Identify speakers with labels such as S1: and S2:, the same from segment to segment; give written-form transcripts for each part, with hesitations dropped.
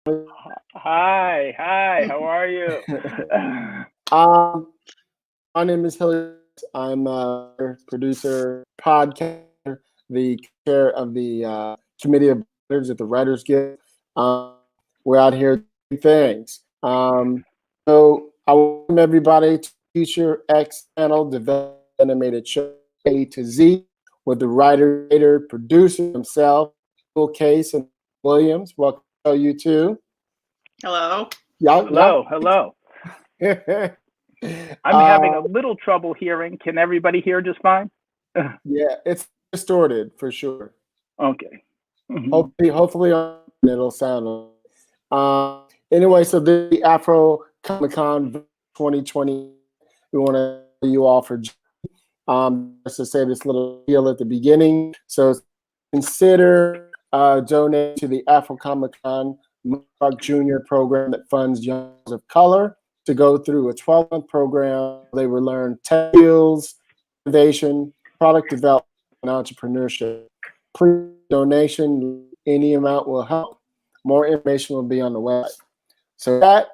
S1: Hi, how are you?
S2: um, my name is Hilary. I'm a producer, podcaster, the chair of the committee of writers at the Writers Guild. Um, we're out here doing things. So I welcome everybody to Future X Panel Develop Animated Show A to Z with the writer, producer himself, Caise and Williams. Welcome to you too.
S3: Hello.
S1: Hello. I'm having a little trouble hearing. Can everybody hear just fine?
S2: Yeah, it's distorted for sure.
S1: Okay.
S2: Hopefully it'll sound. Anyway, so the AFROCOMICCON 2020. We want to thank you all for just to say this little deal at the beginning. So consider donating to the AFROCOMICCON Junior program that funds young of color to go through a 12-month program. They will learn tech skills, innovation, product development, and entrepreneurship. Please donation, any amount will help. More information will be on the website. So that,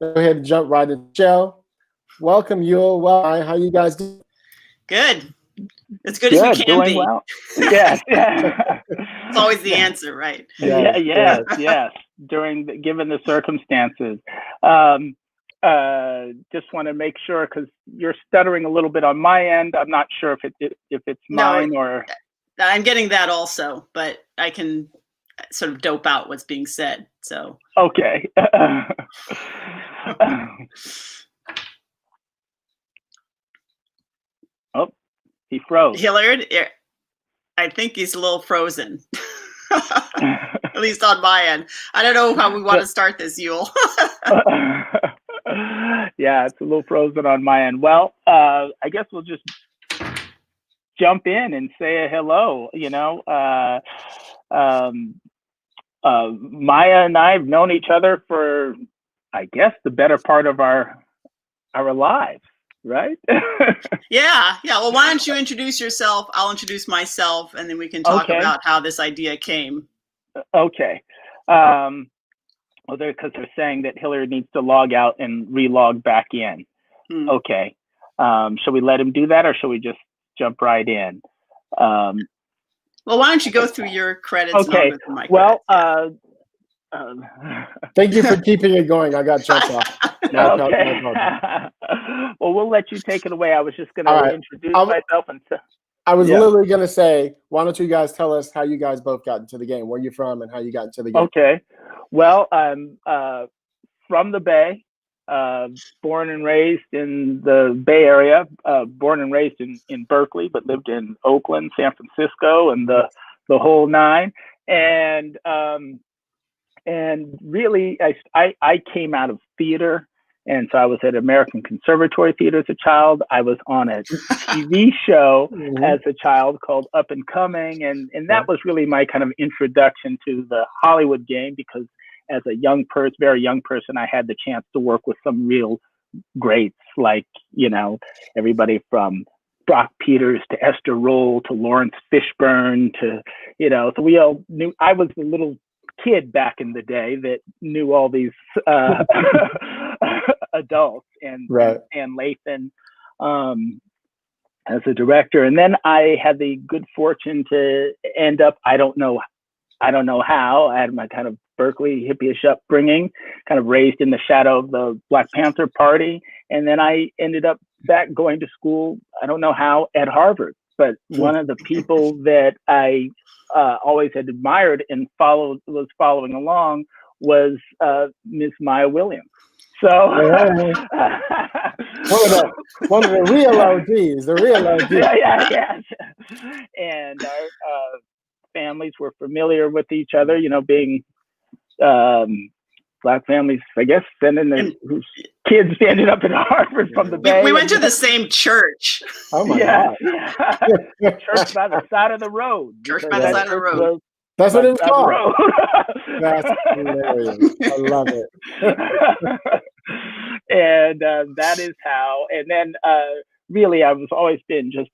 S2: go ahead and jump right into the show. Welcome, Yule. Well, how you guys doing?
S3: Good. As good as we can
S1: doing
S3: be.
S1: Well. Yes.
S3: It's always the answer, right?
S1: Yes. Given the circumstances. Just want to make sure, because you're stuttering a little bit on my end. I'm not sure if it's mine or.
S3: I'm getting that also, but I can sort of dope out what's being said. So.
S1: Okay. Oh, he froze.
S3: Hilliard, I think he's a little frozen. At least on my end. I don't know how we want to start this, Yule.
S1: Yeah, it's a little frozen on my end. Well, I guess we'll just jump in and say a hello. Maiya and I have known each other for, I guess, the better part of our lives, right?
S3: Yeah. Well, why don't you introduce yourself? I'll introduce myself, and then we can talk about how this idea came.
S1: Okay. Well, because they're saying that Hilary needs to log out and re-log back in. Okay. Shall we let him do that, or shall we just jump right in?
S3: Well, why don't you go through your credits?
S1: Okay.
S3: And my
S1: well,
S2: thank you for keeping it going. I got jumped off.
S1: Okay. Well, we'll let you take it away. I was just going to introduce myself and.
S2: I was literally going to say, why don't you guys tell us how you guys both got into the game, where you're from, and how you got into the game?
S1: Okay. Well, I'm from the Bay, born and raised in the Bay Area, born and raised in Berkeley, but lived in Oakland, San Francisco, and the whole nine. And really, I came out of theater. And so I was at American Conservatory Theater as a child. I was on a TV show as a child called Up and Coming. And that was really my kind of introduction to the Hollywood game, because as a very young person, I had the chance to work with some real greats, like, everybody from Brock Peters to Esther Roll to Lawrence Fishburne to, so we all knew. I was a little kid back in the day that knew all these adults, and Lathan as a director. And then I had the good fortune to end up, I don't know how, I had my kind of Berkeley hippie-ish upbringing, kind of raised in the shadow of the Black Panther Party. And then I ended up back going to school, I don't know how, at Harvard. But one of the people that I always had admired and was following along was Ms. Maiya Williams. So
S2: one of the real OGs,
S1: Yeah. And our families were familiar with each other, being Black families, I guess, sending their kids ended up in Harvard from the Bay.
S3: We went to the same church.
S2: Oh my God.
S1: Church by the side of the road.
S3: Church by the side of the road.
S2: That's what it's called. That's hilarious. I love it.
S1: And that is how. And then really, I've always been just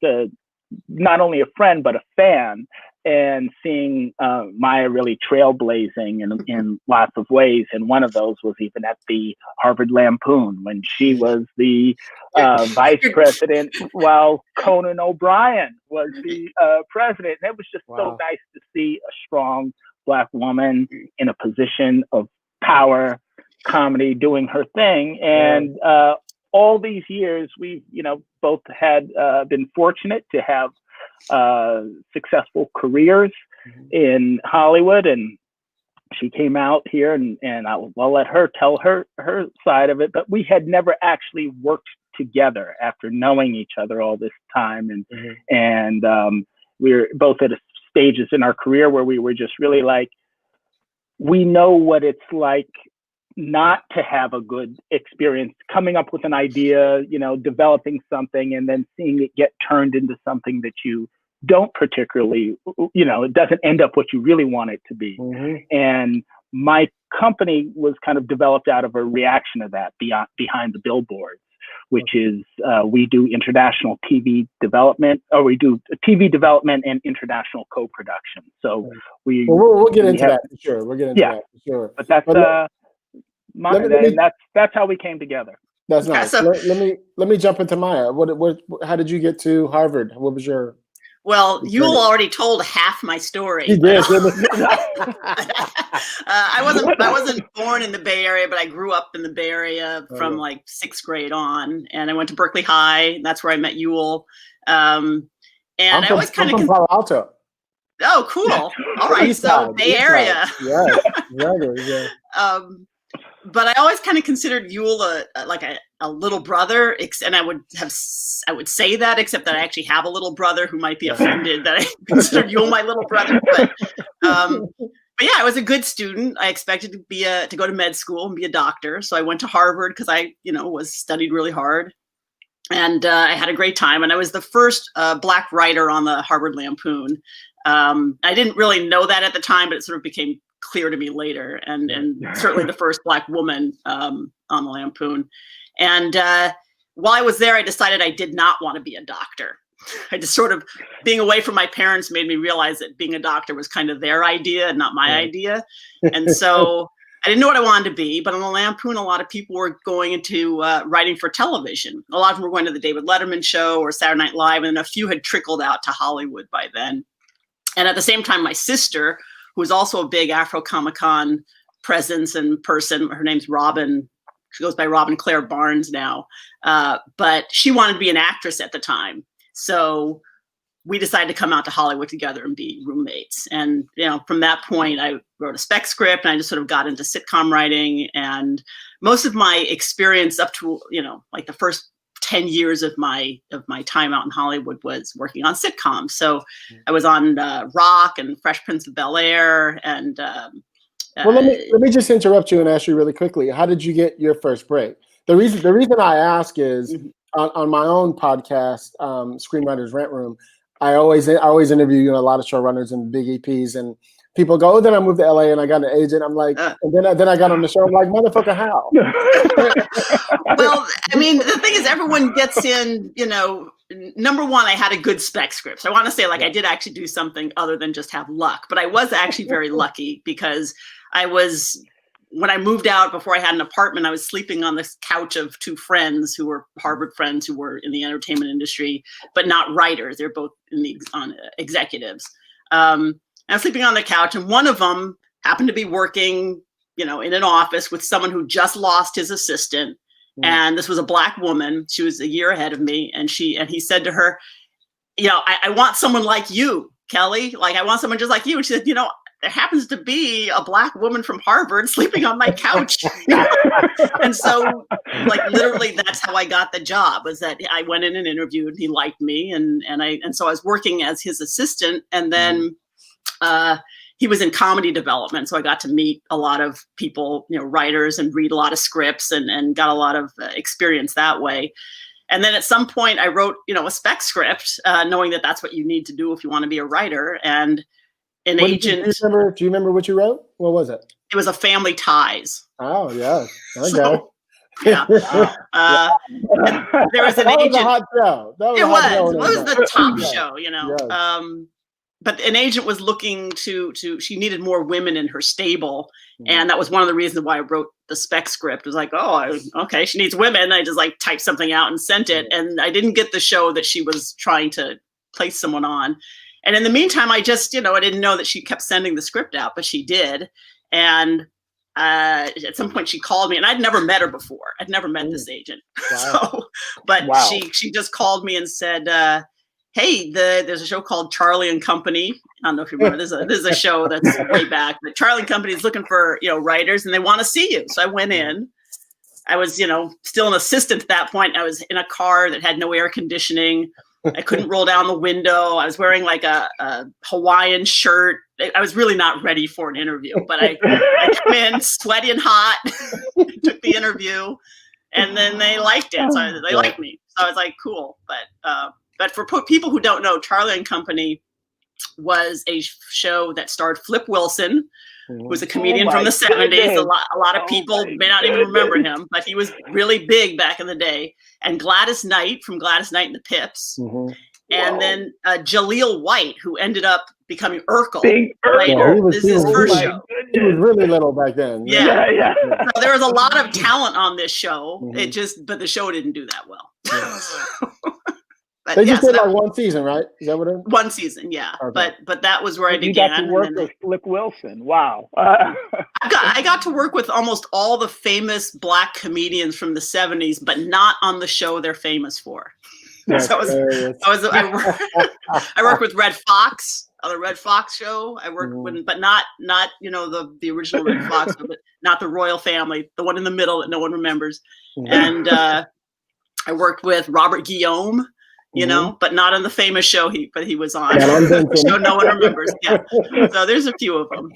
S1: not only a friend, but a fan. and seeing Maiya really trailblazing in lots of ways. And one of those was even at the Harvard Lampoon when she was the vice president while Conan O'Brien was the president. And it was just so nice to see a strong Black woman in a position of power, comedy, doing her thing. And all these years, we've, both had been fortunate to have successful careers in Hollywood, and she came out here, and I'll let her tell her side of it, but we had never actually worked together after knowing each other all this time. And we were both at stages in our career where we were just really like, we know what it's like not to have a good experience coming up with an idea, developing something and then seeing it get turned into something that you don't particularly, it doesn't end up what you really want it to be. And my company was kind of developed out of a reaction to that behind the billboards, which is we do international TV development, or we do TV development and international co-production. So
S2: we'll get into that for sure. We'll get into that for sure.
S1: But that's and that's how we came together.
S2: That's nice. So, let me jump into Maiya. What how did you get to Harvard? What was your
S3: Yule already told half my story.
S2: He did.
S3: I wasn't born in the Bay Area, but I grew up in the Bay Area from like 6th grade on, and I went to Berkeley High. That's where I met Yule. And I always kind of
S2: Palo Alto.
S3: Oh, cool. All right, so Bay Area.
S2: Yeah, yeah.
S3: But I always kind of considered Yule a little brother, and I would say that, except that I actually have a little brother who might be offended that I considered Yule my little brother. But yeah, I was a good student. I expected to go to med school and be a doctor, so I went to Harvard because I studied really hard, and I had a great time. And I was the first Black writer on the Harvard Lampoon. I didn't really know that at the time, but it sort of became clear to me later, and certainly the first Black woman on the Lampoon. And while I was there, I decided I did not want to be a doctor. I just sort of, being away from my parents made me realize that being a doctor was kind of their idea and not my idea. And so I didn't know what I wanted to be, but on the Lampoon, a lot of people were going into writing for television. A lot of them were going to the David Letterman show or Saturday Night Live, and a few had trickled out to Hollywood by then. And at the same time, my sister, who was also a big AFROCOMICCON presence and person. Her name's Robin. She goes by Robin Claire Barnes now. But she wanted to be an actress at the time. So we decided to come out to Hollywood together and be roommates. And, from that point, I wrote a spec script and I just sort of got into sitcom writing. And most of my experience up to, like the first 10 years of my time out in Hollywood was working on sitcoms. So I was on Rock and Fresh Prince of Bel-Air, and
S2: well, let me just interrupt you and ask you really quickly. How did you get your first break? The reason I ask is on my own podcast, Screenwriters Rent Room, I always interview a lot of showrunners and big EPs, and people go, then I moved to LA and I got an agent. I'm like, and then I got on the show. I'm like, motherfucker, how?
S3: Well, I mean, the thing is, everyone gets in, number one, I had a good spec script. So I want to say, I did actually do something other than just have luck, but I was actually very lucky because when I moved out, before I had an apartment, I was sleeping on this couch of two friends who were Harvard friends who were in the entertainment industry, but not writers. They're both on executives. I was sleeping on the couch, and one of them happened to be working, in an office with someone who just lost his assistant. And this was a Black woman. She was a year ahead of me. And he said to her, I want someone like you, Kelly. I want someone just like you. And she said, there happens to be a Black woman from Harvard sleeping on my couch. And so literally that's how I got the job, was that I went in and interviewed, and he liked me. And so I was working as his assistant, and then, he was in comedy development. So I got to meet a lot of people, writers, and read a lot of scripts, and got a lot of experience that way. And then at some point I wrote, a spec script, knowing that that's what you need to do if you want to be a writer. And an agent.
S2: Do you remember what you wrote? What was it?
S3: It was a Family Ties.
S2: Oh, yeah. Okay.
S3: So, yeah. There was an agent.
S2: Was a hot show.
S3: It was the top show,
S2: Yes.
S3: but an agent was looking she needed more women in her stable. And that was one of the reasons why I wrote the spec script. It was like, okay, she needs women. I just like typed something out and sent it. And I didn't get the show that she was trying to place someone on. And in the meantime, I just, I didn't know that she kept sending the script out, but she did. And at some point she called me, and I'd never met her before. I'd never met this agent.
S2: Wow.
S3: She just called me and said, hey, there's a show called Charlie and Company. I don't know if you remember. This is a show that's way back, but Charlie and Company is looking for, writers, and they want to see you. So I went in. I was, still an assistant at that point. I was in a car that had no air conditioning. I couldn't roll down the window. I was wearing like a Hawaiian shirt. I was really not ready for an interview, but I came in sweaty and hot, took the interview, and then they liked it. So they liked me. So I was like, cool. But for people who don't know, Charlie and Company was a show that starred Flip Wilson, who was a comedian from the 70s. A lot of people may not even remember him, but he was really big back in the day. And Gladys Knight from Gladys Knight and the Pips. And then Jaleel White, who ended up becoming Urkel later. This is his first show.
S2: He was really little back then.
S3: Yeah. So there was a lot of talent on this show. But the show didn't do that well.
S2: They just did like one season, right? Is that what it is?
S3: One season, yeah. Okay. But that was where I began.
S1: You got to work with Flip Wilson. Wow.
S3: I got to work with almost all the famous Black comedians from the 70s, but not on the show they're famous for. So I worked with Red Fox on the Red Fox show. I worked with, but not the original Red Fox, but not the royal family, the one in the middle that no one remembers. And I worked with Robert Guillaume. But not on the famous show he was on. The show no one remembers. Yeah. So there's a few of them.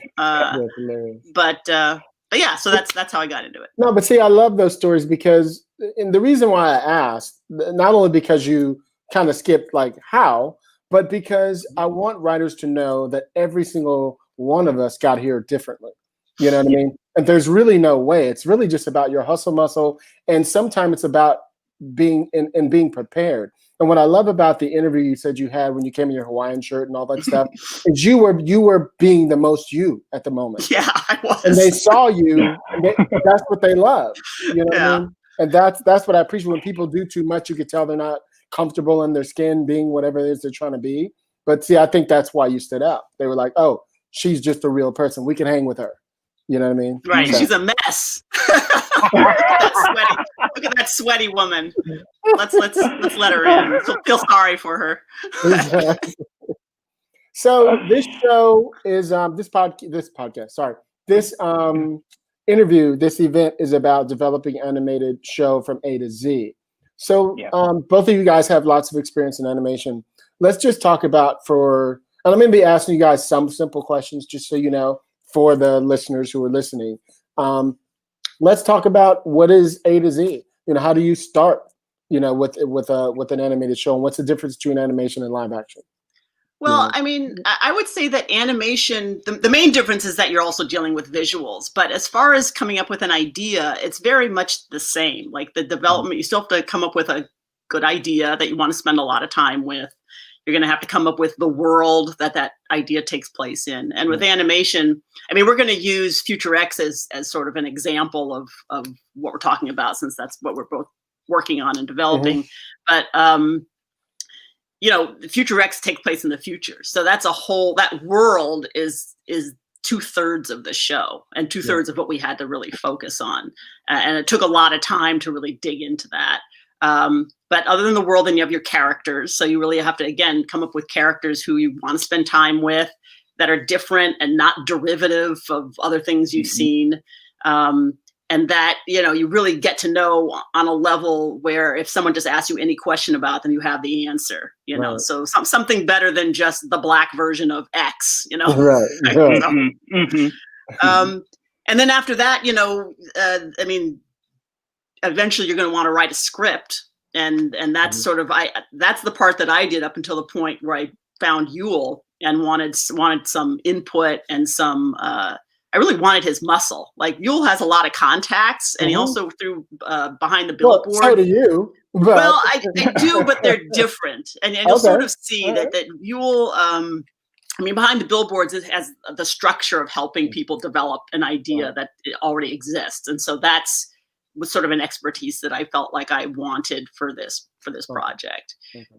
S3: But yeah, so that's how I got into it.
S2: No, but see, I love those stories because, and the reason why I asked, not only because you kind of skipped like how, but because I want writers to know that every single one of us got here differently. You know what I mean? And there's really no way. It's really just about your hustle muscle, and sometimes it's about being prepared. And what I love about the interview you said you had when you came in your Hawaiian shirt and all that stuff is you were being the most you at the moment.
S3: Yeah, I was.
S2: And they saw you. And that's what they love. You know what I mean? And that's what I appreciate. When people do too much, you can tell they're not comfortable in their skin being whatever it is they're trying to be. But see, I think that's why you stood out. They were like, oh, she's just a real person. We can hang with her. You know what I mean?
S3: Right.
S2: So.
S3: She's a mess. Look at that sweaty woman. Let's let her in. Feel sorry for her.
S2: Exactly. So this show is this interview, this event is about developing animated show from A to Z. So both of you guys have lots of experience in animation. Let's just talk about and I'm going to be asking you guys some simple questions, just so you know, for the listeners who are listening. Let's talk about what is A to Z. How do you start, with an animated show, and what's the difference between animation and live action?
S3: Well, I mean, I would say that animation, the main difference is that you're also dealing with visuals. But as far as coming up with an idea, it's very much the same. Like the development, you still have to come up with a good idea that you want to spend a lot of time with. You're going to have to come up with the world that idea takes place in. And with animation, I mean, we're going to use Future X as sort of an example of what we're talking about, since that's what we're both working on and developing. But, Future X takes place in the future. So that's that world is 2/3 of the show and 2/3 of what we had to really focus on. And it took a lot of time to really dig into that. But other than the world, then you have your characters. So you really have to, again, come up with characters who you want to spend time with, that are different and not derivative of other things you've seen. And that, you really get to know on a level where if someone just asks you any question about them, you have the answer,
S2: Right.
S3: So something better than just the Black version of X,
S2: Right.
S3: And then after that, I mean, eventually you're going to want to write a script. And that's sort of, that's the part that I did up until the point where I found Yule and wanted some input and some, I really wanted his muscle. Like Yule has a lot of contacts, and he also threw behind the billboard.
S2: Well, so do you. But...
S3: Well, I do, but they're different. And you'll sort of see that Yule, I mean, behind the billboards, it has the structure of helping people develop an idea that already exists. And so was sort of an expertise that I felt like I wanted for this project.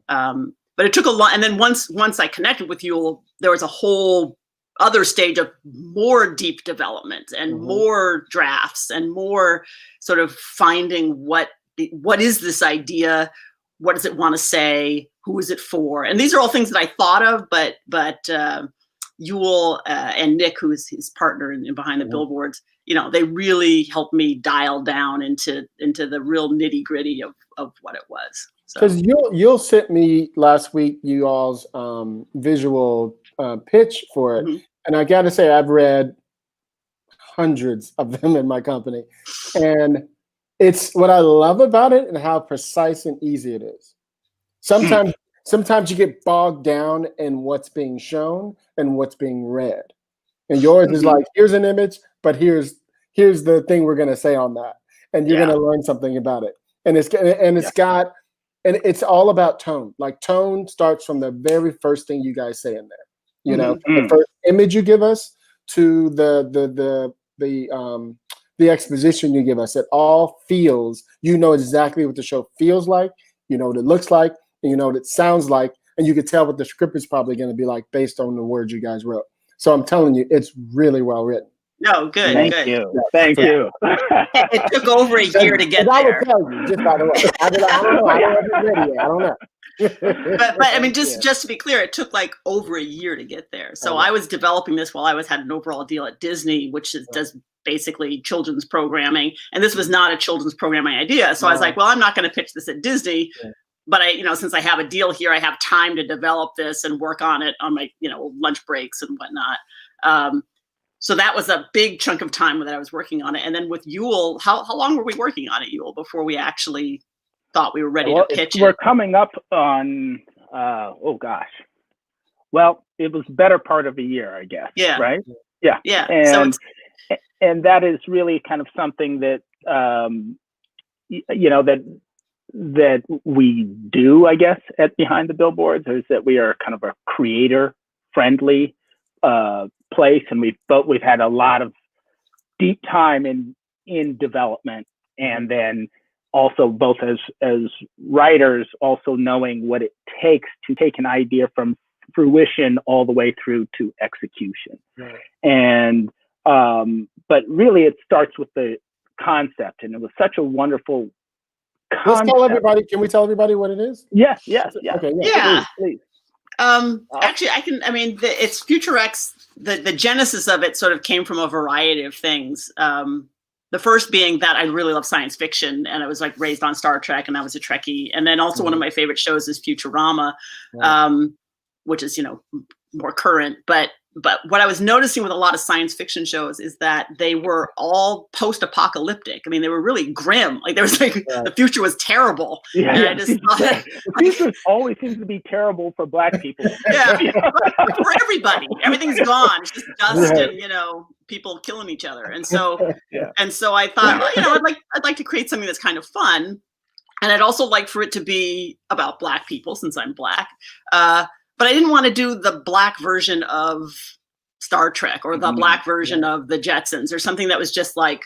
S3: But it took a lot. And then once I connected with Yule, there was a whole other stage of more deep development and more drafts and more sort of finding what is this idea? What does it want to say? Who is it for? And these are all things that I thought of, but Yule and Nick, who is his partner in Behind the Billboards, they really helped me dial down into the real nitty gritty of what it was.
S2: Because Yule sent me last week you all's visual pitch for it, and I got to say I've read hundreds of them in my company, and it's what I love about it and how precise and easy it is. Sometimes you get bogged down in what's being shown and what's being read, and yours is like, here's an image, but here's the thing we're going to say on that, and you're going to learn something about it, and it's all about tone. Like tone starts from the very first thing you guys say in there. The first image you give us to the exposition you give us. It all feels. You know exactly what the show feels like. You know what it looks like. And you know what it sounds like. And you can tell what the script is probably going to be like based on the words you guys wrote. So I'm telling you, it's really well written.
S3: No, good.
S1: Thank
S3: good.
S1: you. Yeah. Thank you.
S3: It took over a year to get there.
S2: I will tell you, just by the way. I don't know. I don't know.
S3: but I mean, just to be clear, it took like over a year to get there. So I was developing this while I had an overall deal at Disney, which does basically children's programming. And this was not a children's programming idea. So I was like, well, I'm not going to pitch this at Disney. Yeah. But since I have a deal here, I have time to develop this and work on it on my, lunch breaks and whatnot. So that was a big chunk of time that I was working on it. And then with Yule, how long were we working on it, Yule, before we actually thought we were ready to pitch it?
S1: We're coming up on, well, it was better part of a year, I guess.
S3: Yeah.
S1: Right? Yeah.
S3: Yeah.
S1: And that is really kind of something that, that we do, I guess, at Behind the Billboards, is that we are kind of a creator-friendly place, and we've had a lot of deep time in development, and then also both as writers, also knowing what it takes to take an idea from fruition all the way through to execution. Right. And but really, it starts with the concept, and it was such a wonderful concept.
S2: Let's tell everybody. Can we tell everybody what it is?
S1: Yes.
S2: Okay.
S3: Yeah.
S1: Please.
S3: Actually, it's Future X. The genesis of it sort of came from a variety of things. The first being that I really love science fiction, and I was like raised on Star Trek, and I was a Trekkie. And then also one of my favorite shows is Futurama, which is more current. But what I was noticing with a lot of science fiction shows is that they were all post-apocalyptic. I mean, they were really grim. Like there was the future was terrible.
S1: Yeah,
S3: and I just thought
S1: the future always seems to be terrible for Black people.
S3: Yeah, for everybody. Everything's gone. It's just dust and people killing each other. And so I thought, I'd like to create something that's kind of fun, and I'd also like for it to be about Black people since I'm Black. But I didn't want to do the Black version of Star Trek or the Black version of the Jetsons or something that was just like,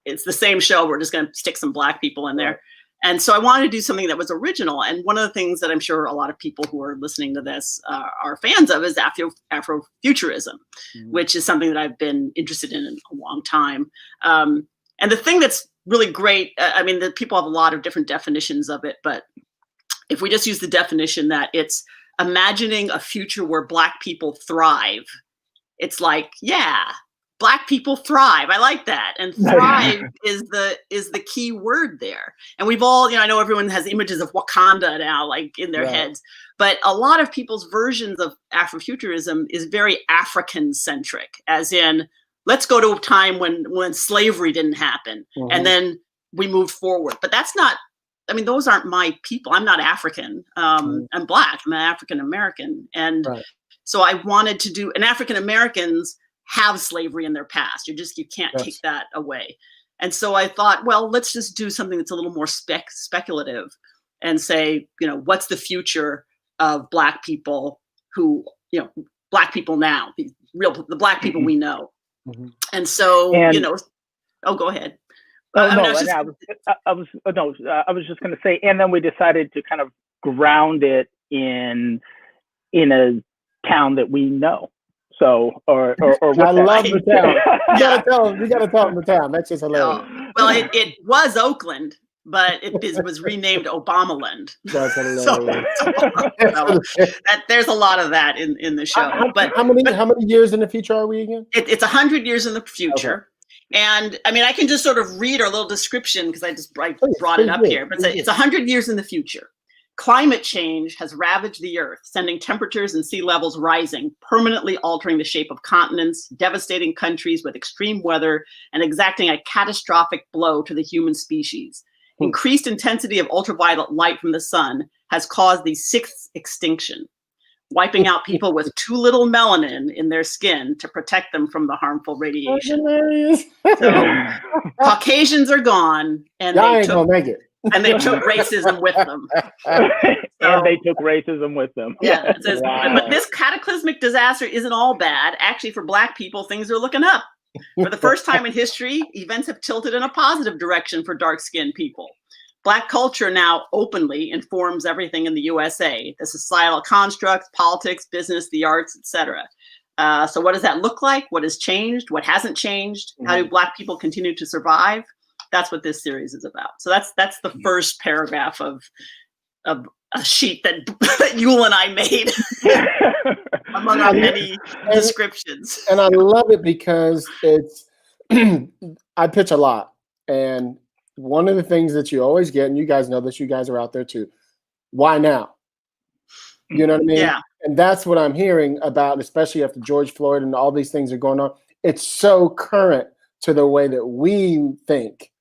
S3: it's the same show. We're just going to stick some Black people in there. And so I wanted to do something that was original. And one of the things that I'm sure a lot of people who are listening to this are fans of is Afrofuturism, which is something that I've been interested in a long time. And the thing that's really great, the people have a lot of different definitions of it, but if we just use the definition that it's imagining a future where Black people thrive, it's like, Black people thrive. I like that. And thrive is the key word there. And we've all, I know everyone has images of Wakanda now, like in their heads, but a lot of people's versions of Afrofuturism is very African centric, as in, let's go to a time when slavery didn't happen and then we moved forward. But that's not, those aren't my people. I'm not African. I'm Black. I'm an African American. And so I wanted to do, and African Americans have slavery in their past. You can't take that away. And so I thought, well, let's just do something that's a little more speculative and say, what's the future of Black people who, Black people now, the Black people we know.
S2: Mhm.
S3: And so,
S1: And-
S3: you know, oh, go ahead.
S1: Oh,
S3: I mean,
S1: no, I was just going to say, and then we decided to kind of ground it in a town that we know. So, or what
S2: I love
S3: right?
S2: the town. You
S3: Yeah.
S2: gotta tell them the town. That's just hilarious.
S3: Well, it was Oakland, but it was renamed Obamaland.
S2: That's hilarious.
S3: There's a lot of that in the show.
S2: How many years in the future are we again?
S3: It's 100 years in the future. Okay. And I mean, I can just sort of read our little description because I brought it up here. But it's 100 years in the future. Climate change has ravaged the earth, sending temperatures and sea levels rising, permanently altering the shape of continents, devastating countries with extreme weather, and exacting a catastrophic blow to the human species. Increased intensity of ultraviolet light from the sun has caused the sixth extinction, wiping out people with too little melanin in their skin to protect them from the harmful radiation. So Caucasians are gone, and they took racism with them.
S1: And they took racism with them.
S3: Yeah. But this cataclysmic disaster isn't all bad. Actually, for Black people, things are looking up. For the first time in history, events have tilted in a positive direction for dark-skinned people. Black culture now openly informs everything in the USA, the societal constructs, politics, business, the arts, etc. So what does that look like? What has changed? What hasn't changed? How do Black people continue to survive? That's what this series is about. So that's the first paragraph of a sheet that Yule and I made among our many descriptions.
S2: And I love it because it's I pitch a lot, and one of the things that you always get, and you guys know this, you guys are out there too. Why now? You know what I mean?
S3: Yeah.
S2: And that's what I'm hearing about, especially after George Floyd and all these things are going on. It's so current to the way that we think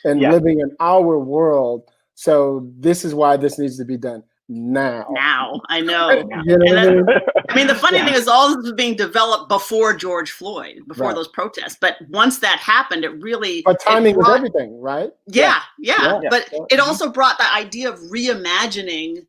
S2: and living in our world. So this is why this needs to be done now.
S3: Now, I know.
S2: You know
S3: I mean, the funny thing is all this was being developed before George Floyd, before those protests. But once that happened, it really—
S2: But timing was everything, right?
S3: Yeah. But it also brought the idea of reimagining,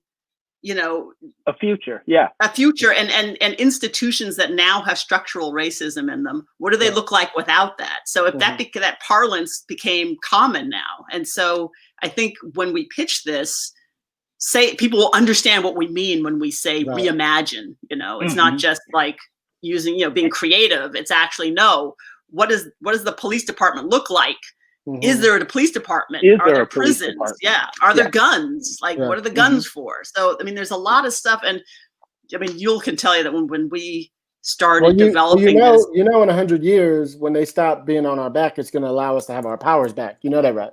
S3: you know—
S1: a future, a
S3: future and institutions that now have structural racism in them. What do they look like without that? So if that parlance became common now. And so I think when we pitch this, people will understand what we mean when we say reimagine. You know, it's not just like using, you know, being creative. It's actually, no, what does the police department look like? Is there a police department? Are there prisons? Yeah. Are there guns? Like, what are the guns for? So, I mean, there's a lot of stuff. And I mean, Yule can tell you that when we started developing this.
S2: You know, in 100 years, when they stop being on our back, it's going to allow us to have our powers back. You know that, right?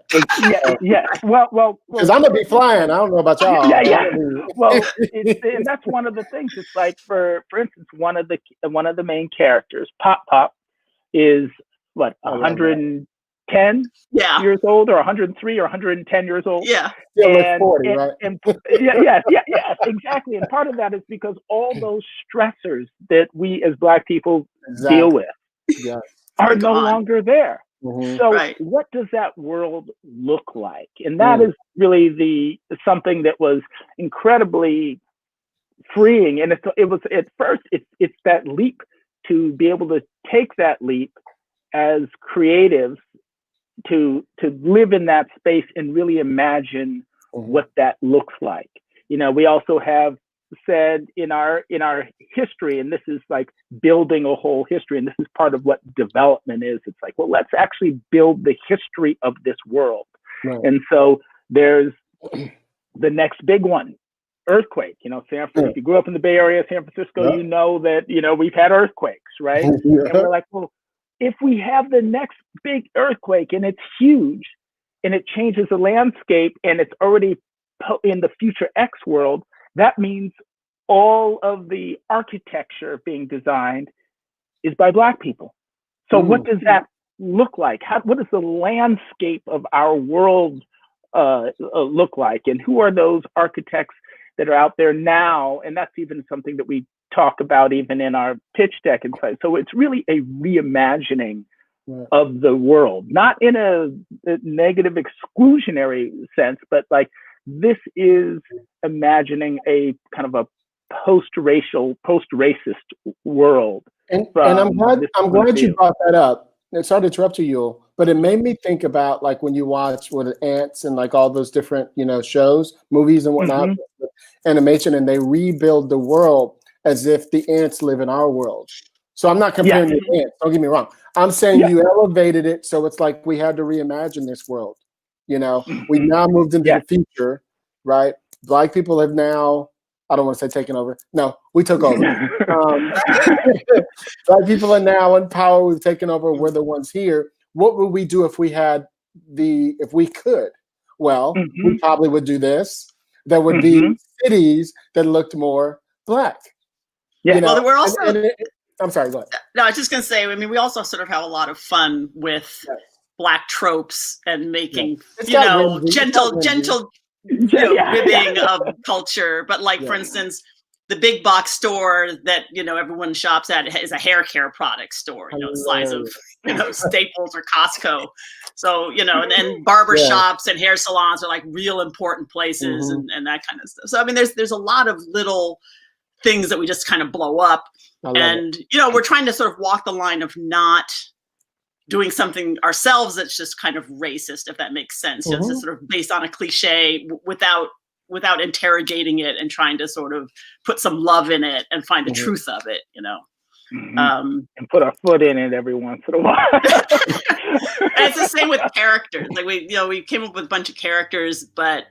S1: Yeah. Well,
S2: because I'm going to be flying. I don't know about y'all.
S1: Yeah. Well, and that's one of the things. It's like, for instance, one of the main characters, Pop, is what, 110 years old, or 103 or 110 years old.
S3: Yeah.
S2: Still like 40, right?
S1: Yeah, exactly. And part of that is because all those stressors that we as Black people deal with are no longer there. So what does that world look like? And that is really something that was incredibly freeing. And it was at first, it's that leap, to be able to take that leap as creatives, to live in that space and really imagine what that looks like. You know, we also have said in our history, and this is like building a whole history, and this is part of what development is. It's like, well, let's actually build the history of this world. And so there's the next big one, earthquake. You know, if you grew up in the Bay Area, San Francisco, you know that, you know, we've had earthquakes, right? And we're like, well, if we have the next big earthquake and it's huge and it changes the landscape and it's already in the future X world, that means all of the architecture being designed is by Black people. So what does that look like? What does the landscape of our world look like? And who are those architects that are out there now? And that's even something that we talk about even in our pitch deck inside. So it's really a reimagining of the world, not in a negative exclusionary sense, but like, this is imagining a kind of a post-racial, post-racist world.
S2: And I'm glad you brought that up. And sorry to interrupt you, Yule, but it made me think about like when you watch with ants and like all those different, shows, movies and whatnot, animation, and they rebuild the world as if the ants live in our world. So I'm not comparing you to ants, don't get me wrong. I'm saying you elevated it, so it's like we had to reimagine this world. We now moved into the future, right? Black people have now, I don't want to say taken over. No, we took over. Black people are now in power. We've taken over. We're the ones here. What would we do if we could? Well, we probably would do this. There would be cities that looked more Black.
S1: Yeah.
S3: Well, we're also.
S2: I'm sorry. Go ahead.
S3: No, I was just going to say. I mean, we also sort of have a lot of fun with Black tropes and making, gentle ribbing of culture. But like, for instance, the big box store that, everyone shops at is a hair care product store, the size of, Staples or Costco. So, and barber shops and hair salons are like real important places and that kind of stuff. So, I mean, there's a lot of little things that we just kind of blow up. And, we're trying to sort of walk the line of not doing something ourselves that's just kind of racist, if that makes sense. It's just sort of based on a cliche without interrogating it and trying to sort of put some love in it and find the truth of it,
S1: and put our foot in it every once in a while.
S3: And it's the same with characters. Like we came up with a bunch of characters, but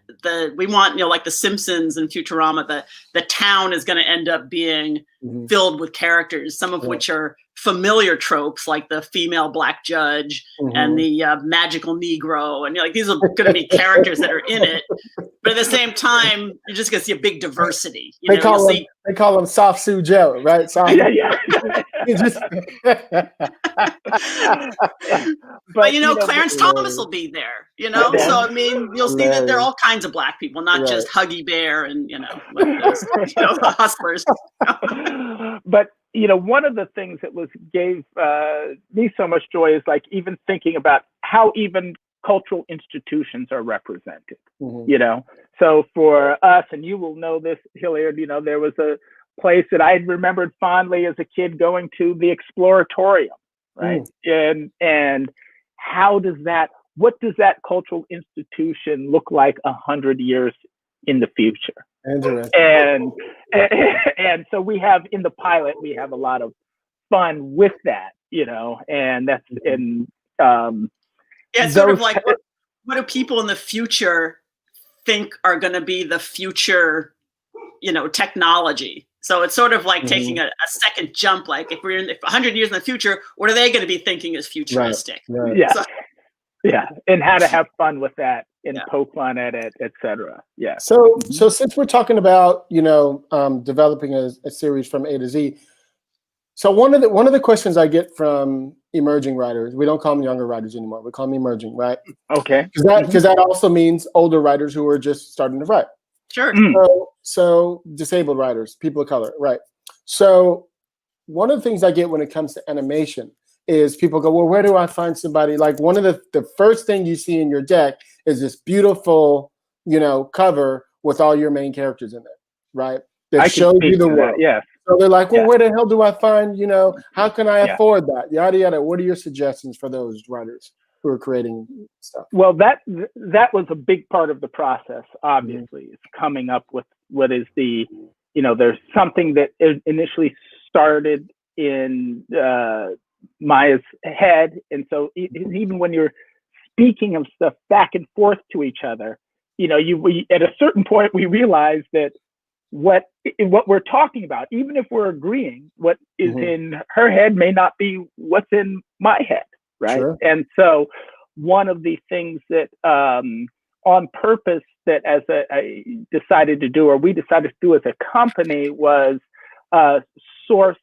S3: we want, like the Simpsons and Futurama, the town is going to end up being filled with characters, some of which are familiar tropes, like the female Black judge and the magical Negro, and these are going to be characters that are in it. But at the same time, you're just going to see a big diversity.
S2: They call them Soft Sue Joe, right?
S3: But Clarence Thomas will be there. So I mean, you'll see that there are all kinds of Black people, not just Huggy Bear and the hustlers.
S1: But one of the things that gave me so much joy is like even thinking about how even cultural institutions are represented. So for us, and you will know this, Hilliard, there was a place that I remembered fondly as a kid going to, the Exploratorium, right? And what does that cultural institution look like 100 years in the future? And so we have in the pilot, we have a lot of fun with that, and that's
S3: it's sort of like what do people in the future think are going to be the future, technology? So it's sort of like taking a second jump. Like if 100 years in the future, what are they going to be thinking is futuristic?
S2: Right.
S1: Yeah. And how to have fun with that and poke fun at it, etc. Yeah.
S2: So since we're talking about, developing a series from A to Z, so one of the questions I get from emerging writers, we don't call them younger writers anymore. We call them emerging, right?
S1: Okay.
S2: Because that also means older writers who are just starting to write.
S3: Sure.
S2: So disabled writers, people of color, right? So one of the things I get when it comes to animation is people go, well, where do I find somebody? Like one of the first thing you see in your deck is this beautiful, cover with all your main characters in it, right? That shows you the world.
S1: Yes.
S2: So they're like, well, where the hell do I find, how can I afford that? Yada, yada. What are your suggestions for those writers who are creating stuff?
S1: Well, that was a big part of the process, obviously. It's coming up with what is there's something that initially started in Maiya's head. And so even when you're speaking of stuff back and forth to each other, we at a certain point, we realize that what we're talking about, even if we're agreeing, what is in her head may not be what's in my head, right? Sure. And so one of the things that on purpose that I decided to do, or we decided to do as a company, was source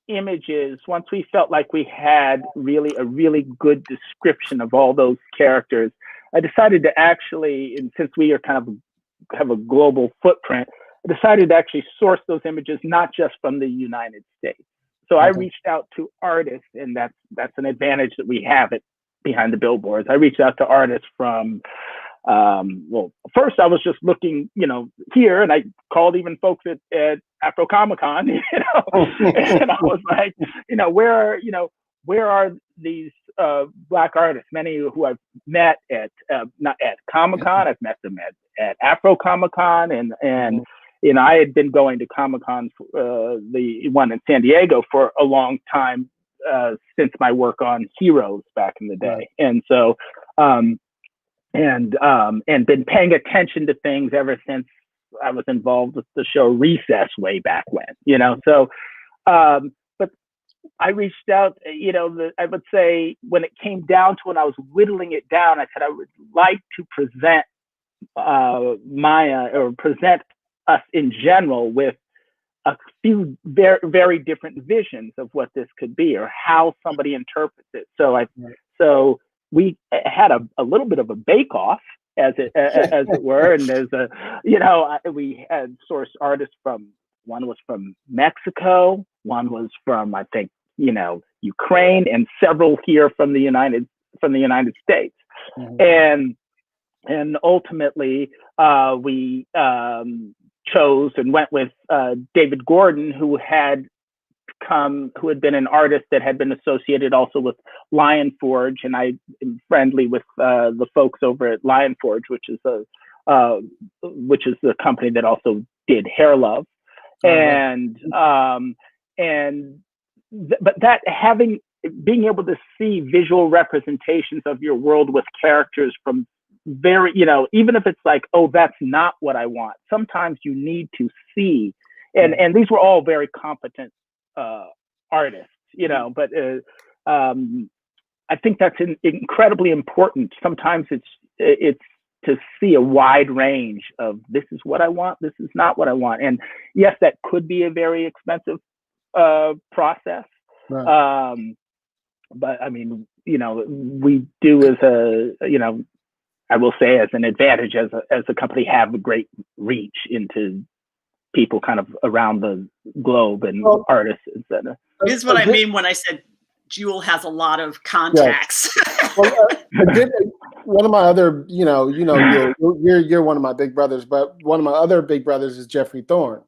S1: images. Once we felt like we had a really good description of all those characters, I decided to actually, and since we are kind of have a global footprint, I decided to actually source those images not just from the United States. So I reached out to artists, and that's an advantage that we have behind the billboards. I reached out to artists from well, first I was just looking, here, and I called even folks at AFROCOMICCON, and I was like, where are these Black artists? Many who I've met at not at Comic-Con, I've met them at AFROCOMICCON, and I had been going to Comic-Con, the one in San Diego, for a long time, since my work on Heroes back in the day, and so and been paying attention to things ever since I was involved with the show Recess way back when, So, but I reached out, I would say when it came down to when I was whittling it down, I said I would like to present Maiya, or present us in general, with a few very, very different visions of what this could be, or how somebody interprets it. So we had a little bit of a bake-off, as it were, and there's we had source artists one was from Mexico, one was from, I think, Ukraine, and several here from the United States, and ultimately we chose and went with David Gordon, who had been an artist that had been associated also with Lion Forge, and I am friendly with the folks over at Lion Forge, which is the company that also did Hair Love, but that being able to see visual representations of your world with characters from very, even if it's like, oh, that's not what I want. Sometimes you need to see, and these were all very competent artists, but I think that's incredibly important. Sometimes it's to see a wide range of, this is what I want, this is not what I want. And yes, that could be a very expensive process. Right. But I mean, we do, as I will say, as an advantage as a company, have a great reach into people kind of around the globe, and artists, etc.
S3: This is what I mean when I said Yule has a lot of contacts.
S2: Yes. Well, one of my other, you're one of my big brothers, but one of my other big brothers is Jeffrey Thorne,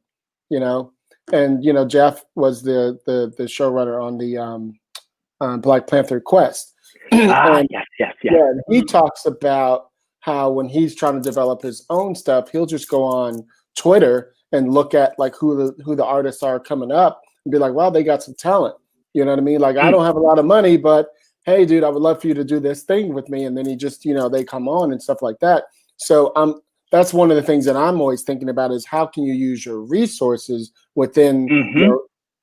S2: and Jeff was the showrunner on the Black Panther Quest.
S1: Yes.
S2: Yeah, and he talks about how when he's trying to develop his own stuff, he'll just go on Twitter and look at like who the artists are coming up and be like, wow, they got some talent. You know what I mean? Like, I don't have a lot of money, but hey, dude, I would love for you to do this thing with me. And then he just, they come on and stuff like that. So that's one of the things that I'm always thinking about, is how can you use your resources within,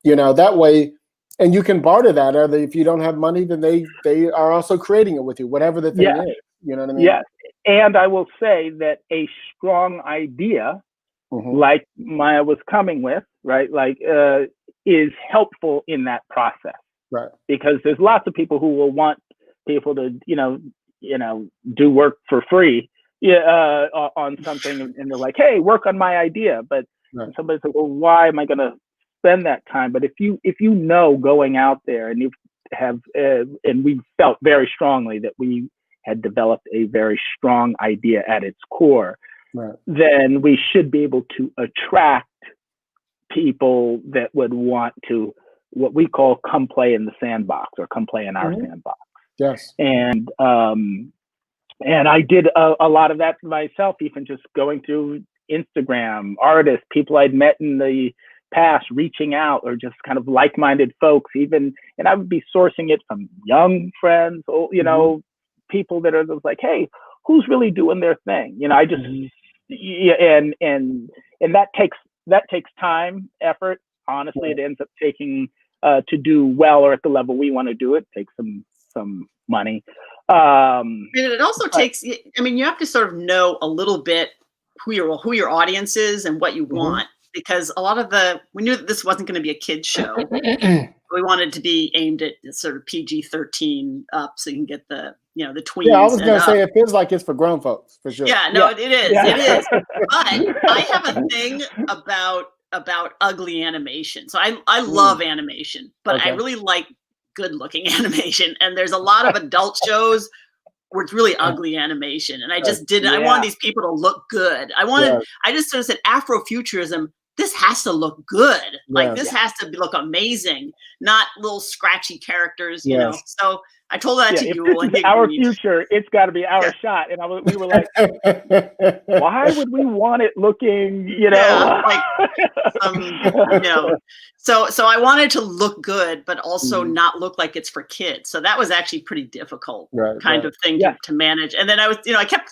S2: that way. And you can barter that. Or if you don't have money, then they are also creating it with you, whatever the thing is. You know what I mean?
S1: Yes. And I will say that a strong idea, like Maiya was coming with, right, like is helpful in that process.
S2: Right.
S1: Because there's lots of people who will want people to, do work for free on something, and they're like, hey, work on my idea. But somebody's like, well, why am I going to spend that time? But if you going out there, and you have, and we felt very strongly that we had developed a very strong idea at its core, then we should be able to attract people that would want to, what we call, come play in the sandbox, or come play in our sandbox.
S2: Yes.
S1: And I did a lot of that myself, even just going through Instagram, artists, people I'd met in the past, reaching out, or just kind of like-minded folks, and I would be sourcing it from young friends, people that are just like, hey, who's really doing their thing? I just, and that takes time, effort. Honestly, it ends up taking, to do well, or at the level we want to do it, takes some money.
S3: And it also takes, I mean, you have to sort of know a little bit who your audience is and what you want, because a lot of we knew that this wasn't going to be a kid's show. We wanted to be aimed at sort of PG-13 up, so you can get the the tweens.
S2: Yeah, I was going to say, it feels like it's for grown folks, for sure.
S3: Yeah, no, it is. It is. But I have a thing about ugly animation. So I love animation, but I really like good looking animation. And there's a lot of adult shows where it's really ugly animation. And I just didn't, I wanted these people to look good. I just sort of said Afrofuturism, this has to look good. Like this has to look amazing, not little scratchy characters, you know? So I told that to you.
S1: If this is our future, it's got to be our shot. And we were like, why would we want it looking, you know?
S3: You know, so I wanted to look good, but also not look like it's for kids. So that was actually pretty difficult kind of thing to manage. And then I was, you know, I kept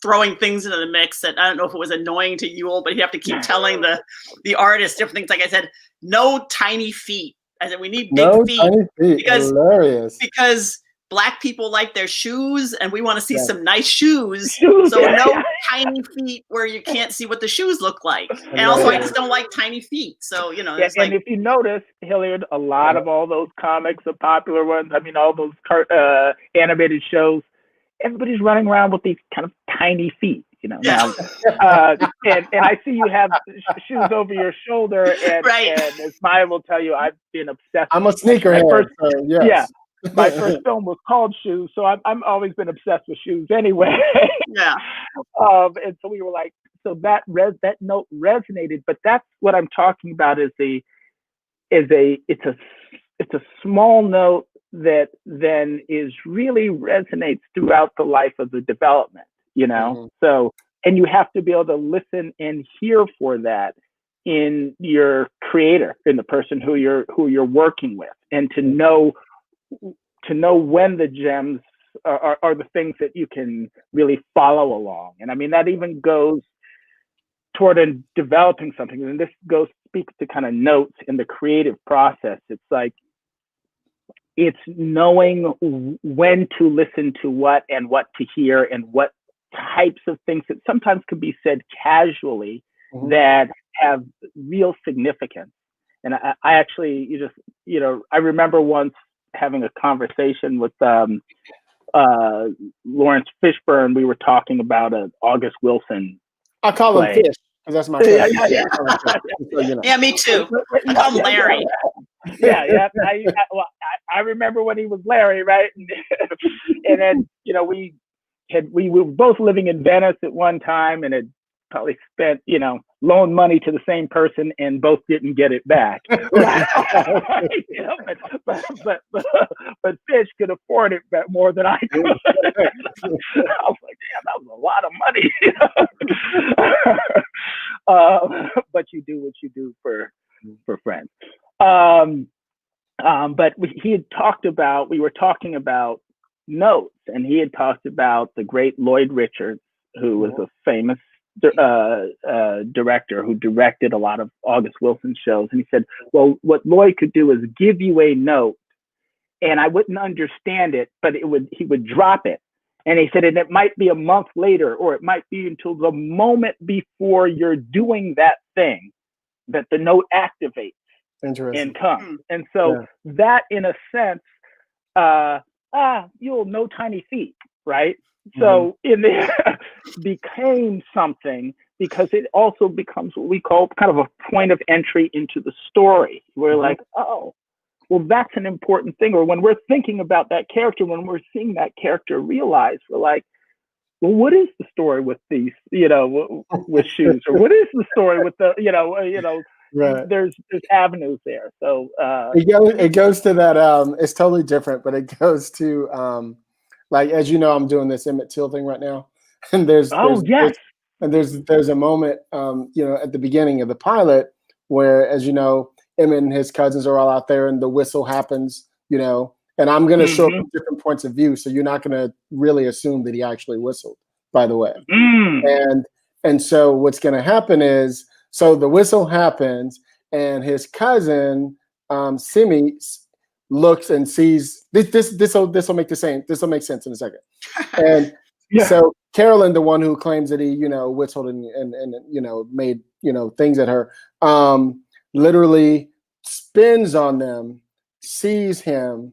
S3: throwing things into the mix that I don't know if it was annoying to Yule, but you have to keep telling the artist different things. Like I said, no tiny feet. I said, we need big feet because Black people like their shoes and we want to see some nice shoes. So no tiny feet where you can't see what the shoes look like. And also I just don't like tiny feet. So, you know,
S1: and if you notice, Hilliard, a lot of all those comics, the popular ones, I mean, all those animated shows, everybody's running around with these kind of tiny feet, you know. Now, and I see you have shoes over your shoulder, and as Maiya will tell you, I've been obsessed.
S2: I'm a sneakerhead.
S1: My first film was called Shoes, so I'm always been obsessed with shoes anyway. And so we were like, so that note resonated, but that's what I'm talking about it's a small note that then really resonates throughout the life of the development, you know? So, and you have to be able to listen and hear for that in your creator, in the person who you're working with, and to know when the gems are the things that you can really follow along. And I mean, that even goes toward developing something. And this speaks to kind of notes in the creative process. It's like, it's knowing when to listen to what and what to hear and what types of things that sometimes could be said casually that have real significance. And I actually, I remember once having a conversation with Lawrence Fishburne. We were talking about an August Wilson.
S2: I call him Fish because that's my favorite.
S3: Yeah, me too. I call him Larry.
S1: I remember when he was Larry, right? And then, you know, we were both living in Venice at one time and had probably spent, you know, loaned money to the same person and both didn't get it back. You know, but Fish could afford it more than I could. I was like, damn, that was a lot of money. But you do what you do for friends. But we were talking about notes, and he had talked about the great Lloyd Richards, who was a famous director who directed a lot of August Wilson shows. And he said, well, what Lloyd could do is give you a note and I wouldn't understand it, but he would drop it. And he said, and it might be a month later, or it might be until the moment before you're doing that thing that the note activates and comes. And so that, in a sense, you'll know tiny feet, right? So in there became something, because it also becomes what we call kind of a point of entry into the story. We're like, oh, well, that's an important thing. Or when we're thinking about that character, when we're seeing that character realize, we're like, well, what is the story with these, you know, with shoes? Or what is the story with the, right. There's avenues there. So
S2: it goes to that. It's totally different, but it goes to like, as you know, I'm doing this Emmett Till thing right now, and there's a moment, at the beginning of the pilot where, as you know, Emmett and his cousins are all out there, and the whistle happens, and I'm going to show up different points of view, so you're not going to really assume that he actually whistled, by the way. And so what's going to happen is, so the whistle happens, and his cousin Simi looks and sees this will make make sense in a second. And so Carolyn, the one who claims that he whistled and made things at her, literally spins on them, sees him,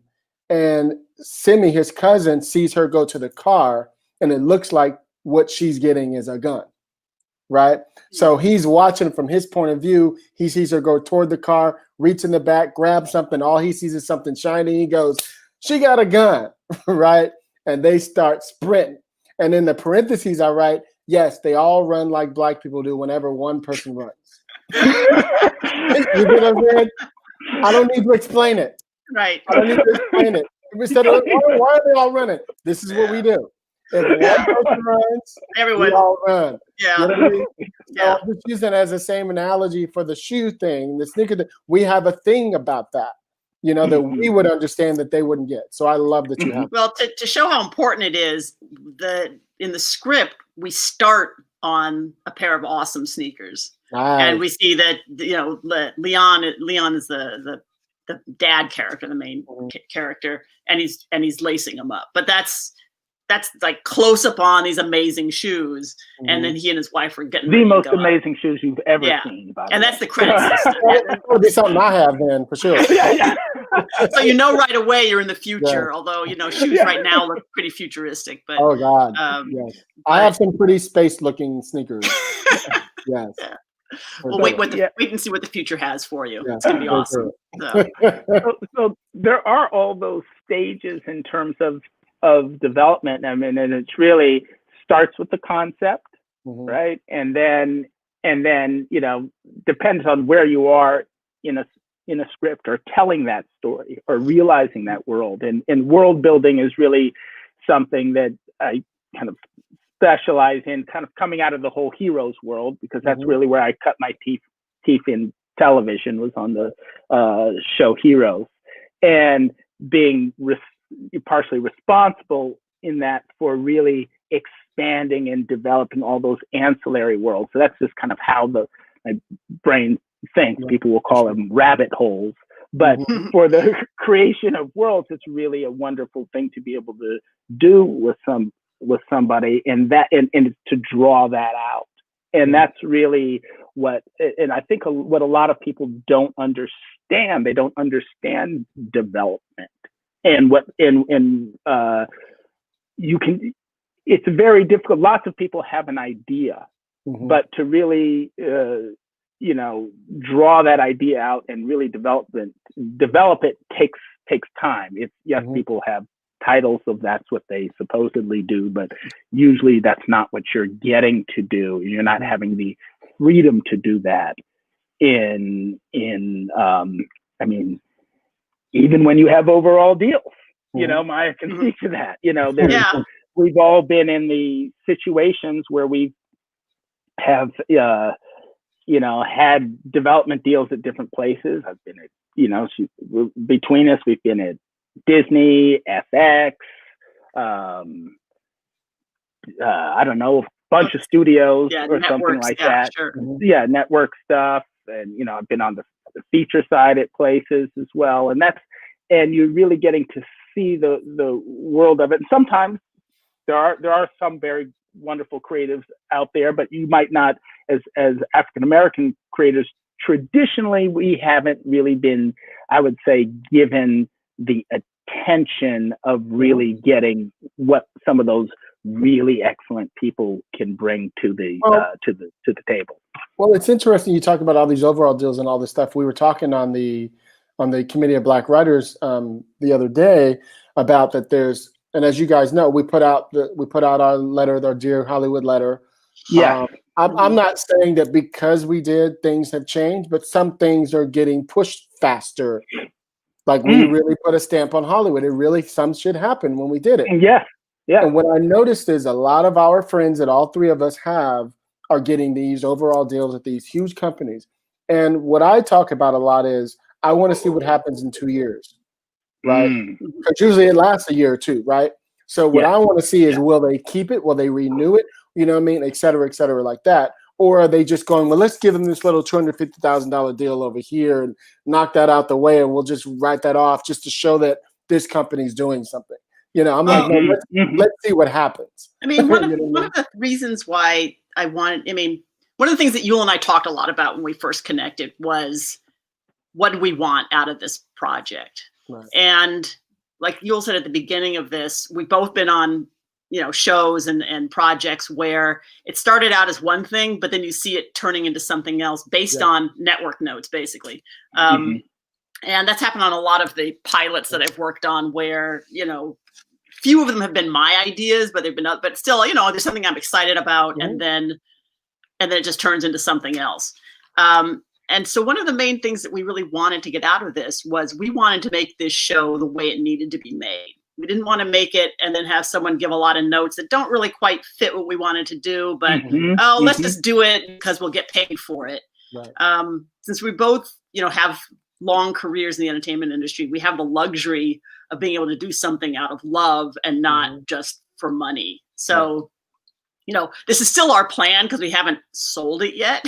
S2: and Simi, his cousin, sees her go to the car, and it looks like what she's getting is a gun. Right? So he's watching from his point of view. He sees her go toward the car, reach in the back, grab something. All he sees is something shiny. He goes, she got a gun, right? and they start sprinting. And in the parentheses, I write, yes, they all run like black people do whenever one person runs. You get what I'm saying? I don't need to explain it.
S3: Right.
S2: I don't need to explain it. Instead of, why are they all running? This is what we do. If one person runs,
S3: everyone
S2: we all run.
S3: Yeah.
S2: You know what I mean?
S3: Yeah.
S2: So I'm just using it as the same analogy for the shoe thing, the sneaker. We have a thing about that, you know, that we would understand that they wouldn't get. So I love that you have.
S3: Well, to show how important it is, in the script, we start on a pair of awesome sneakers.
S2: Nice.
S3: And we see that, you know, Leon is the dad character, the main character, and he's lacing them up. But that's like close up on these amazing shoes, and then he and his wife are getting
S1: the most amazing shoes you've ever seen.
S3: And that's the credit system.
S2: That would be something I have then, for sure.
S3: So you know right away you're in the future. Although, you know, shoes right now look pretty futuristic. But
S2: oh God, yes. I have some pretty space-looking sneakers. Yes.
S3: Yeah. Well, wait and see what the future has for you. Yeah, it's gonna be awesome.
S1: So there are all those stages in terms of development. I mean, and it's really starts with the concept, right? And then, you know, depends on where you are in a script or telling that story or realizing that world. And world building is really something that I kind of specialize in, kind of coming out of the whole heroes world, because that's really where I cut my teeth in television, was on the show Heroes, and being partially responsible in that for really expanding and developing all those ancillary worlds. So that's just kind of how my brain thinks. People will call them rabbit holes. But for the creation of worlds, it's really a wonderful thing to be able to do with somebody, and to draw that out. And that's really what, and I think what a lot of people don't understand. They don't understand development, and you can. It's very difficult. Lots of people have an idea, but to really, you know, draw that idea out and really develop it takes time. People have titles of that's what they supposedly do, but usually that's not what you're getting to do. You're not having the freedom to do that I mean, even when you have overall deals, you know, Maiya can speak to that. You know, we've all been in the situations where we have, you know, had development deals at different places. I've been at, you know, between us, we've been at Disney, FX, I don't know, a bunch of studios or something like that.
S3: Sure.
S1: Yeah, network stuff. And, you know, I've been on the feature side at places as well. And you're really getting to see the world of it. And sometimes there are some very wonderful creatives out there, but you might not, as African-American creators, traditionally, we haven't really been, I would say, given the attention of really getting what some of those really excellent people can bring to the table.
S2: Well, it's interesting you talk about all these overall deals and all this stuff. We were talking on the Committee of Black Writers the other day about that. There's, and as you guys know, we put out our letter, our Dear Hollywood letter.
S1: Yeah.
S2: I'm not saying that because we did, things have changed, but some things are getting pushed faster. Like we really put a stamp on Hollywood. Some shit happened when we did it.
S1: Yeah. Yeah.
S2: And what I noticed is a lot of our friends that all three of us have are getting these overall deals at these huge companies. And what I talk about a lot is I want to see what happens in 2 years, right? Because usually it lasts a year or two, right? So what I want to see is, will they keep it? Will they renew it? You know what I mean? Et cetera, like that. Or are they just going, well, let's give them this little $250,000 deal over here and knock that out the way, and we'll just write that off just to show that this company's doing something. You know, I'm like, no, let's see what happens.
S3: I mean, one of the reasons why one of the things that Yule and I talked a lot about when we first connected was, what do we want out of this project? Right. And like Yule said at the beginning of this, we've both been on, you know, shows and projects where it started out as one thing, but then you see it turning into something else based on network notes, basically. And that's happened on a lot of the pilots that I've worked on, where, you know, few of them have been my ideas, but they've been, but still, you know, there's something I'm excited about, and then it just turns into something else. And so one of the main things that we really wanted to get out of this was we wanted to make this show the way it needed to be made. We didn't want to make it and then have someone give a lot of notes that don't really quite fit what we wanted to do, but let's just do it because we'll get paid for it. Right. Since we both, you know, have long careers in the entertainment industry, we have the luxury of being able to do something out of love and not just for money. So, you know, this is still our plan because we haven't sold it yet,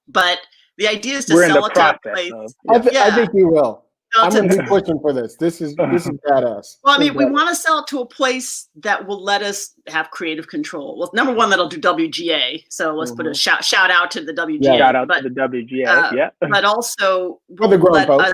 S3: but the idea is to sell it to a place.
S2: I think you will. I'm going to be pushing for this. This is badass.
S3: Well, I mean, we want to sell it to a place that will let us have creative control. Well, number one, that'll do WGA. So let's put a shout out to the WGA.
S1: Yeah, shout out to the WGA.
S3: But also
S2: will let us,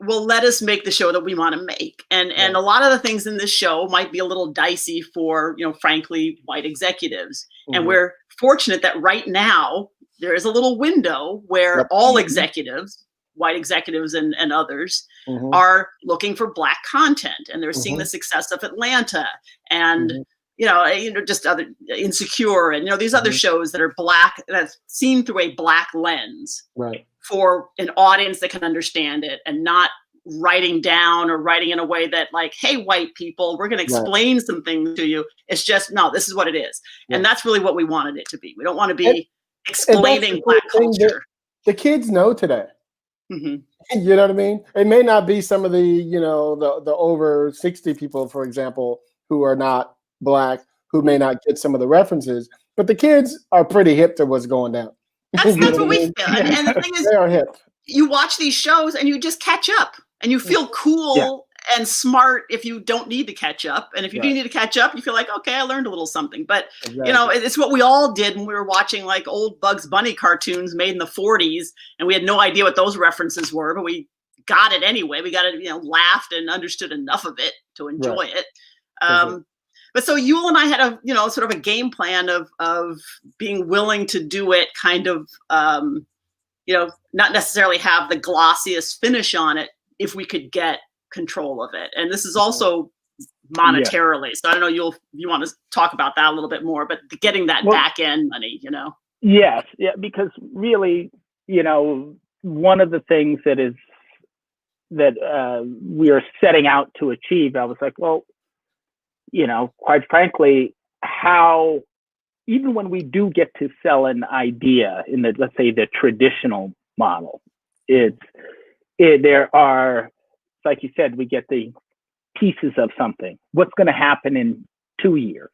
S3: will let us make the show that we want to make. And a lot of the things in this show might be a little dicey for, you know, frankly, white executives. And we're fortunate that right now there is a little window where all executives, white executives and others, are looking for Black content, and they're seeing the success of Atlanta and you know, just other Insecure and, you know, these other shows that are Black, that's seen through a Black lens,
S2: right,
S3: for an audience that can understand it, and not writing down or writing in a way that like, hey, white people, we're going to explain some things to you. It's just, no, this is what it is. And that's really what we wanted it to be. We don't want to be explaining Black culture.
S2: The kids know today. You know what I mean? It may not be some of the, you know, the over 60 people, for example, who are not Black, who may not get some of the references, but the kids are pretty hip to what's going down.
S3: That's what we feel. And the thing is,
S2: they are hip.
S3: You watch these shows and you just catch up, and you feel cool and smart if you don't need to catch up. And if you do need to catch up, you feel like, okay, I learned a little something. But, you know, it's what we all did when we were watching like old Bugs Bunny cartoons made in the 40s. And we had no idea what those references were, but we got it anyway. We got it, you know, laughed and understood enough of it to enjoy it. But so Yule and I had a, you know, sort of a game plan of being willing to do it kind of, you know, not necessarily have the glossiest finish on it if we could get control of it. And this is also monetarily. So I don't know, you want to talk about that a little bit more, but getting that back end money, you know?
S1: Yes. Yeah. Because really, you know, one of the things that we are setting out to achieve, I was like, well, you know, quite frankly, how, even when we do get to sell an idea in the, let's say, the traditional model, there are, like you said, we get the pieces of something. What's going to happen in 2 years,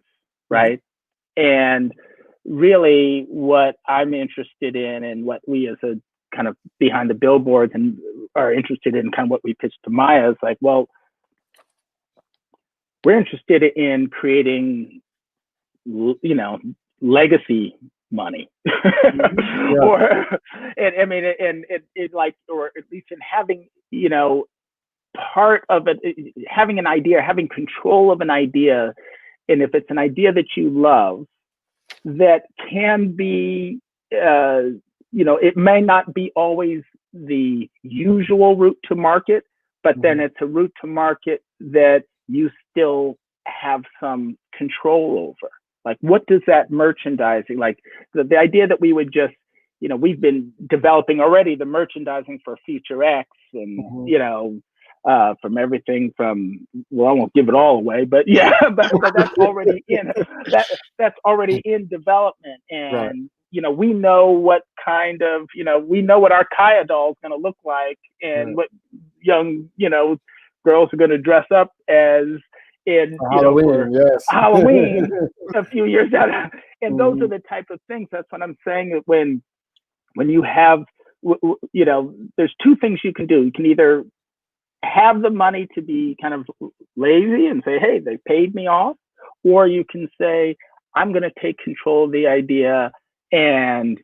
S1: right? And really what I'm interested in, and what we as a kind of behind the billboards and are interested in, kind of what we pitched to Maiya, is like, well, we're interested in creating, you know, legacy money, or, and I mean, and it like, or at least in having, you know, part of it, having an idea, having control of an idea, and if it's an idea that you love, that can be, you know, it may not be always the usual route to market, but then it's a route to market that you still have some control over. Like, what does that merchandising, like the idea that we would just, you know, we've been developing already the merchandising for Feature X, and, you know, from everything from, well, I won't give it all away, but yeah, but that's already in, that's already in development. And, you know, we know what kind of, you know, we know what our Kaya doll is going to look like, and what young, you know, girls are going to dress up as in,
S2: Halloween,
S1: Halloween a few years out. And those are the type of things. That's what I'm saying, that when you have, you know, there's two things you can do. You can either have the money to be kind of lazy and say, hey, they paid me off, or you can say, I'm going to take control of the idea and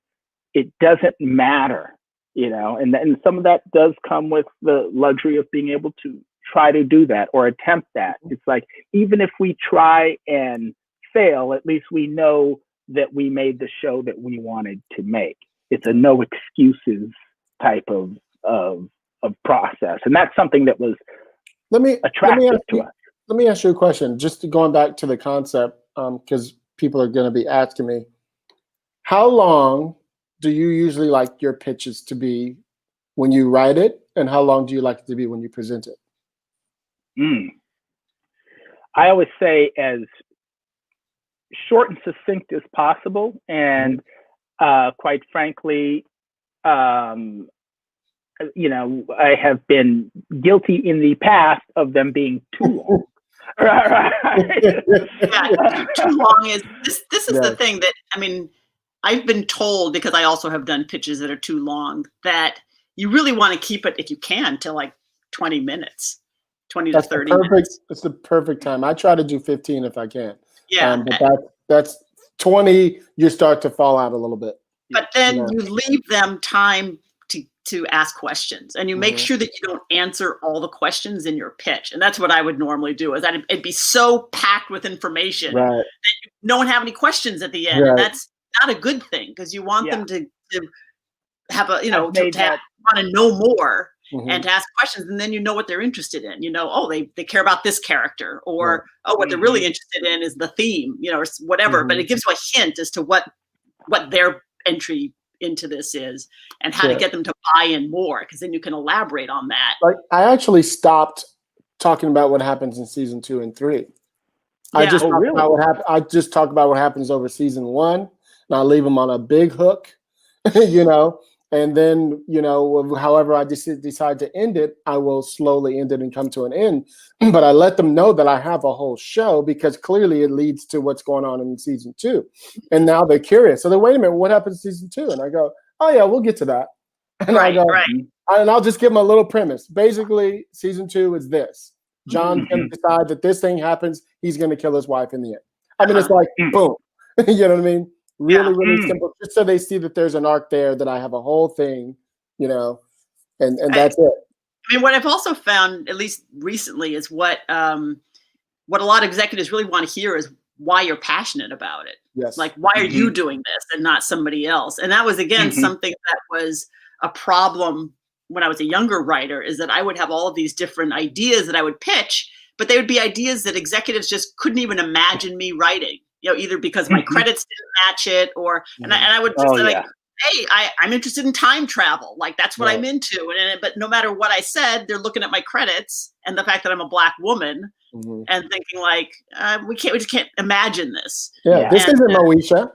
S1: it doesn't matter, you know, and some of that does come with the luxury of being able to try to do that or attempt that. It's like, even if we try and fail, at least we know that we made the show that we wanted to make. It's a no excuses type of process. And that's something that was attractive to us.
S2: Let me ask you a question. Just going back to the concept, because people are going to be asking me, how long do you usually like your pitches to be when you write it, and how long do you like it to be when you present it?
S1: I always say as short and succinct as possible, and quite frankly, you know, I have been guilty in the past of them being too long. Right.
S3: Yeah, too long is this is the thing that, I mean, I've been told, because I also have done pitches that are too long, that you really want to keep it, if you can, to like 20 minutes, 20 to 30 minutes.
S2: It's the perfect time. I try to do 15 if I can.
S3: Yeah.
S2: But that's 20, you start to fall out a little bit.
S3: But then you leave them time to ask questions, and you make sure that you don't answer all the questions in your pitch. And that's what I would normally do, is that it'd be so packed with information that no one have any questions at the end. And that's not a good thing, because you want them to have a, you know, want to know more and to ask questions, and then you know what they're interested in. You know, oh, they care about this character, or oh, what they're really interested in is the theme, you know, or whatever. But it gives you a hint as to what their entry into this is, and how to get them to buy in more, because then you can elaborate on that.
S2: Like, I actually stopped talking about what happens in season 2 and 3. I just talk about what happens. I just talk about what happens over season 1, and I leave them on a big hook, you know. And then, you know, however I decide to end it, I will slowly end it and come to an end. But I let them know that I have a whole show, because clearly it leads to what's going on in season 2. And now they're curious. So they're, wait a minute, what happens in season 2? And I go, oh yeah, we'll get to that. And I go, and I'll just give them a little premise. Basically, season 2 is this. John's going to decide that this thing happens. He's going to kill his wife in the end. I mean, it's like, boom. You know what I mean? Really simple, just so they see that there's an arc there, that I have a whole thing, you know, and that's it.
S3: I mean, what I've also found, at least recently, is what a lot of executives really want to hear is why you're passionate about it.
S2: Yes.
S3: Like, why are you doing this and not somebody else? And that was, again, something that was a problem when I was a younger writer, is that I would have all of these different ideas that I would pitch, but they would be ideas that executives just couldn't even imagine me writing. You know, either because my credits didn't match it, or and I would just say, like, hey, I'm interested in time travel. Like, that's what I'm into. But no matter what I said, they're looking at my credits and the fact that I'm a Black woman and thinking, like, we just can't imagine this.
S2: Yeah, this isn't Maiya.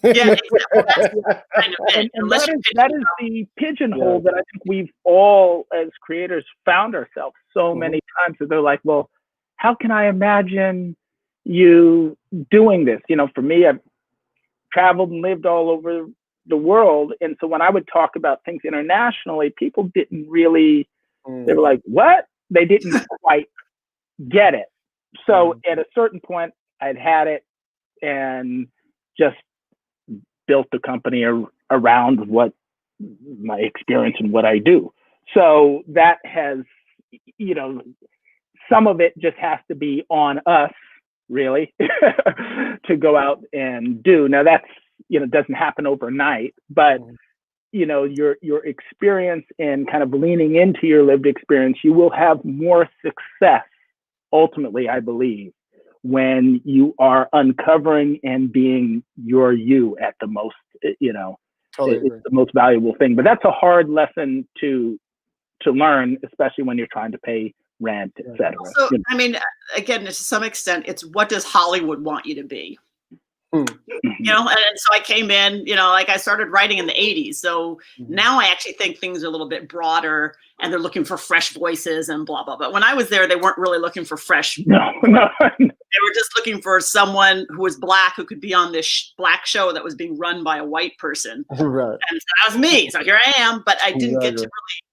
S3: Yeah, exactly. Well, that's kind of it.
S1: And that is the pigeonhole that I think we've all, as creators, found ourselves so many times, that they're like, well, how can I imagine you doing this? You know, for me, I've traveled and lived all over the world, and so when I would talk about things internationally, people didn't really, they were like, what? They didn't quite get it. So at a certain point, I'd had it and just built the company around what my experience and what I do. So that has, you know, some of it just has to be on us, really, to go out and do. Now that's, you know, doesn't happen overnight, but you know, your experience and kind of leaning into your lived experience, you will have more success ultimately, I believe, when you are uncovering and being your you at the most, you know, it's the most valuable thing. But that's a hard lesson to learn, especially when you're trying to pay rent, etc.
S3: So, I mean, again, to some extent, it's what does Hollywood want you to be? You know, and so I came in, you know, like I started writing in the 80s. So now I actually think things are a little bit broader, and they're looking for fresh voices and blah, blah, blah. When I was there, they weren't really looking for fresh.
S1: No.
S3: They were just looking for someone who was Black, who could be on this Black show that was being run by a white person.
S2: Right.
S3: And so that was me. So here I am, but I didn't get to really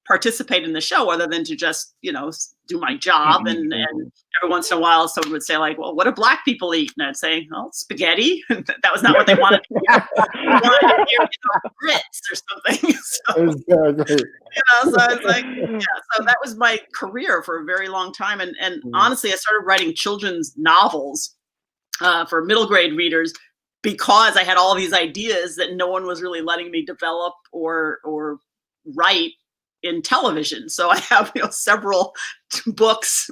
S3: participate in the show, other than to just, you know, do my job. And every once in a while, someone would say, like, well, what do Black people eat? And I'd say, oh, spaghetti. That was not what they wanted to hear. They wanted to hear, you know, grits or something. So, you know, so I was like, yeah. So that was my career for a very long time. And honestly, I started writing children's novels for middle grade readers, because I had all these ideas that no one was really letting me develop or write in television. So I have, several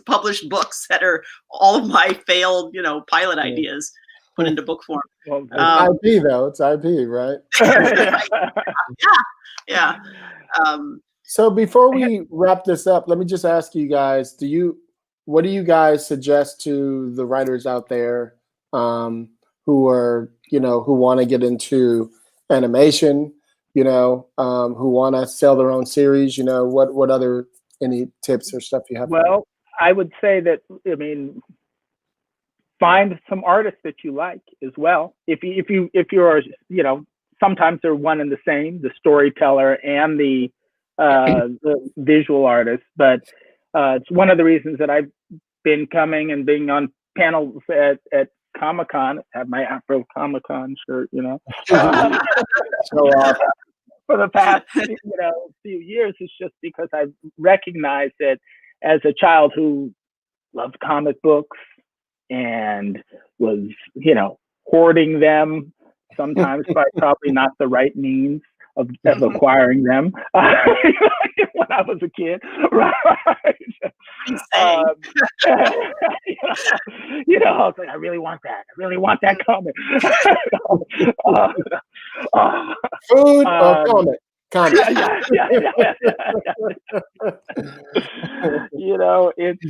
S3: published books that are all of my failed, pilot ideas put into book form.
S2: Well, it's IP though. It's IP, right?
S3: Yeah.
S2: So before we wrap this up, let me just ask you guys: what do you guys suggest to the writers out there who are, who want to get into animation, who want to sell their own series? What other any tips or stuff you have?
S1: Well, I would say that, find some artists that you like as well. If you're, sometimes they're one and the same, the storyteller and the visual artist. But it's one of the reasons that I've been coming and being on panels at Comic-Con. I have my AFROCOMICCON shirt, so, for the past few years. It's just because I've recognized that as a child who loved comic books and was, hoarding them, sometimes by probably not the right means of acquiring them when I was a kid, right? I was like, I really want that. I really want that comic.
S2: Food or comic? Comic.
S1: It's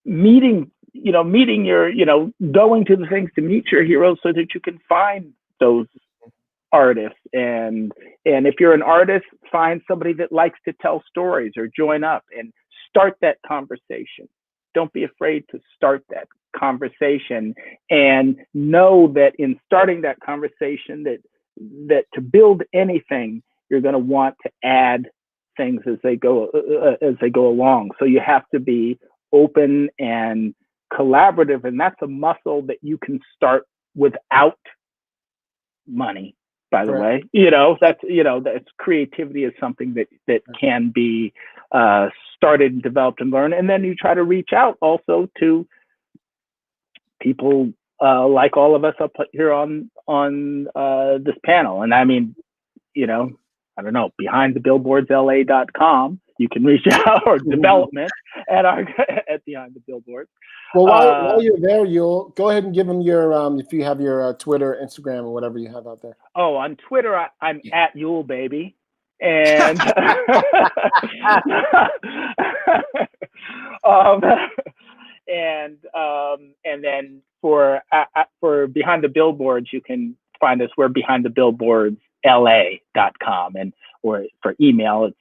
S1: meeting your, going to the things to meet your heroes so that you can find those artists. And if you're an artist, find somebody that likes to tell stories or join up and start that conversation. Don't be afraid to start that conversation, and know that in starting that conversation that to build anything, you're going to want to add things as they go along. So you have to be open and collaborative, and that's a muscle that you can start without money, by the way. That's creativity is something that can be started and developed and learned. And then you try to reach out also to people like all of us up here on this panel. And I mean, I don't know, behindthebillboardsla.com. You can reach out, or development at Behind the Billboards.
S2: Well, while you're there, Yule, go ahead and give them your if you have your Twitter, Instagram, or whatever you have out there.
S1: Oh, on Twitter, I'm at Yule Baby, and and then for Behind the Billboards, you can find us. We're behindthebillboardsla.com, and or for email, it's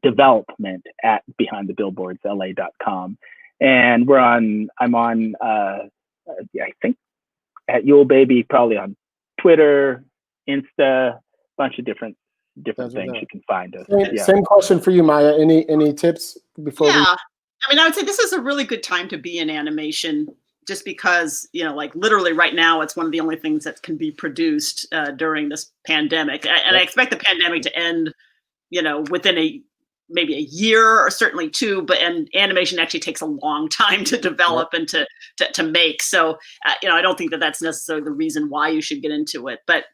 S1: development@behindthebillboardsla.com. And I'm on I think at Yule Baby, probably on Twitter, Insta, bunch of different things you can find us.
S2: Same question for you, Maiya. Any tips before?
S3: I would say this is a really good time to be in animation, just because, like literally right now, it's one of the only things that can be produced during this pandemic. And I expect the pandemic to end, within maybe a year or certainly two, and animation actually takes a long time to develop and to make. So, I don't think that that's necessarily the reason why you should get into it, but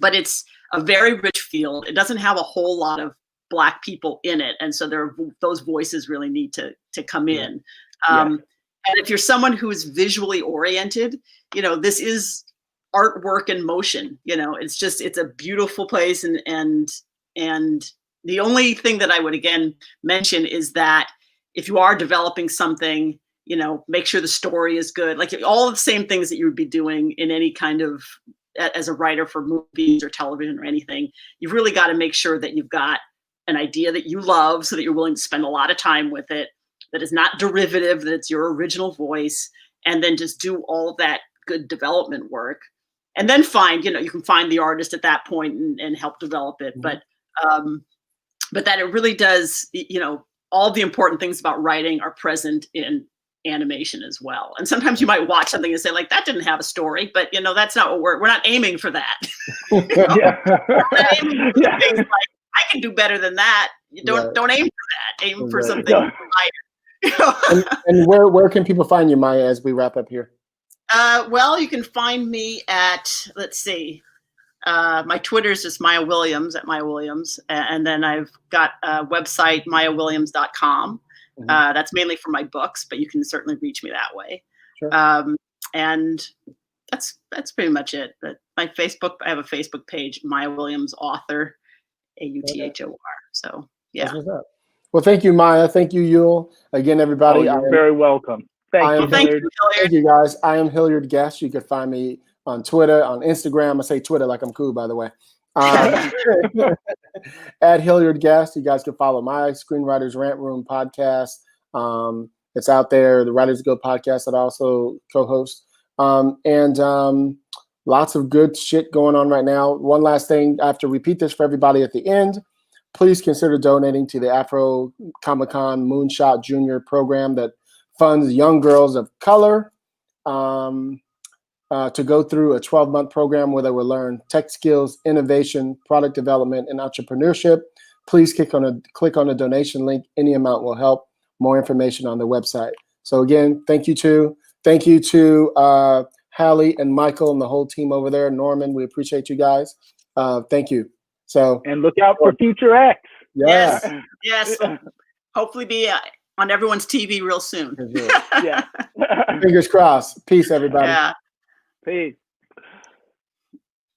S3: it's a very rich field. It doesn't have a whole lot of Black people in it. And so those voices really need to come in. And if you're someone who is visually oriented, this is artwork in motion. It's a beautiful place. And the only thing that I would again mention is that if you are developing something, make sure the story is good. Like all of the same things that you would be doing in any kind of, as a writer for movies or television or anything, you've really got to make sure that you've got an idea that you love, so that you're willing to spend a lot of time with it, that is not derivative, that it's your original voice, and then just do all of that good development work. And then you can find the artist at that point and help develop it. But that it really does, all the important things about writing are present in animation as well. And sometimes you might watch something and say, like, that didn't have a story, but that's not what we're not aiming for that. We're not aiming for things like, I can do better than that. Don't aim for that. Aim for something lighter.
S2: And where can people find you, Maiya, as we wrap up here?
S3: Well, you can find me at, let's see, My Twitter is just Maiya Williams at Maiya Williams. And then I've got a website, maiyawilliams.com. That's mainly for my books, but you can certainly reach me that way.
S2: Sure.
S3: And that's pretty much it. But my Facebook, I have a Facebook page, Maiya Williams Author, AUTHOR. So yeah.
S2: Well, thank you, Maiya. Thank you, Yule. Again, everybody.
S1: You're very welcome. Thank
S2: you, guys. I am Hilliard Guest. You can find me on Twitter, on Instagram. I say Twitter like I'm cool, by the way. At Hilliard Guest. You guys can follow my Screenwriters Rant Room podcast. It's out there. The Writers Guild podcast that I also co-host. And lots of good shit going on right now. One last thing, I have to repeat this for everybody at the end. Please consider donating to the AFROCOMICCON Moonshot Junior program that funds young girls of color to go through a 12-month program where they will learn tech skills, innovation, product development, and entrepreneurship. Please click on the donation link. Any amount will help. More information on the website. So again, thank you to Hallie and Michael and the whole team over there. Norman, we appreciate you guys. Thank you. So
S1: and look out for Future X.
S2: Yeah.
S3: Yes. Hopefully be on everyone's TV real soon.
S1: Yeah.
S2: Fingers crossed. Peace, everybody.
S3: Yeah.
S1: Peace.